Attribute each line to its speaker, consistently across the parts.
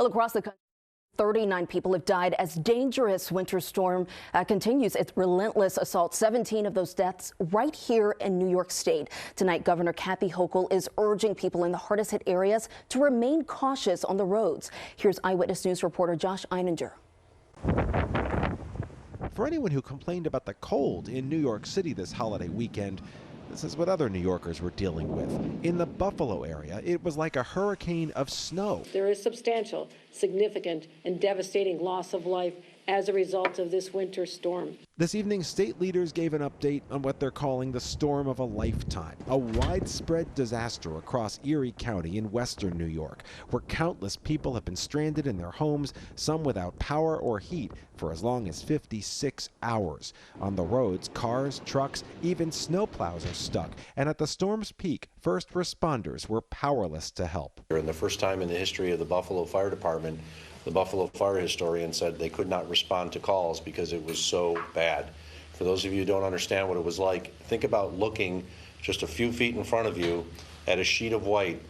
Speaker 1: Well, across the country, 39 people have died as dangerous winter storm continues its relentless assault. 17 of those deaths right here in New York State. Tonight, Governor Kathy Hochul is urging people in the hardest hit areas to remain cautious on the roads. Here's Eyewitness News reporter Josh Einiger.
Speaker 2: For anyone who complained about the cold in New York City this holiday weekend, this is what other New Yorkers were dealing with. In the Buffalo area, it was like a hurricane of snow.
Speaker 3: There is substantial, significant, and devastating loss of life as a result of this winter storm.
Speaker 2: This evening, state leaders gave an update on what they're calling the storm of a lifetime, a widespread disaster across Erie County in western New York, where countless people have been stranded in their homes, some without power or heat, for as long as 56 hours. On the roads, cars, trucks, even snowplows are stuck, and at the storm's peak, first responders were powerless to help.
Speaker 4: And the first time in the history of the Buffalo Fire Department, the Buffalo fire historian said they could not respond to calls because it was so bad. For those of you who don't understand what it was like, think about looking just a few feet in front of you at a sheet of white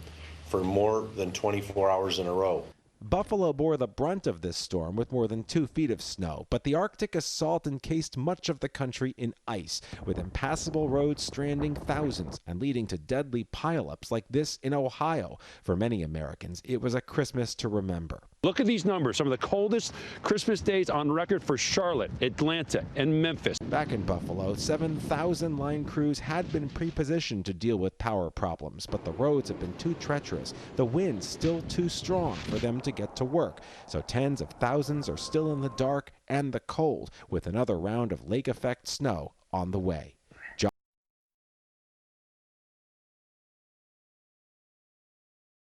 Speaker 4: for more than 24 hours in a row.
Speaker 2: Buffalo bore the brunt of this storm with more than 2 feet of snow, but the Arctic assault encased much of the country in ice, with impassable roads stranding thousands and leading to deadly pileups like this in Ohio. For many Americans, it was a Christmas to remember.
Speaker 5: Look at these numbers, some of the coldest Christmas days on record for Charlotte, Atlanta, and Memphis.
Speaker 2: Back in Buffalo, 7,000 line crews had been pre-positioned to deal with power problems, but the roads have been too treacherous, the wind still too strong for them to get to work. So tens of thousands are still in the dark and the cold, with another round of lake effect snow on the way.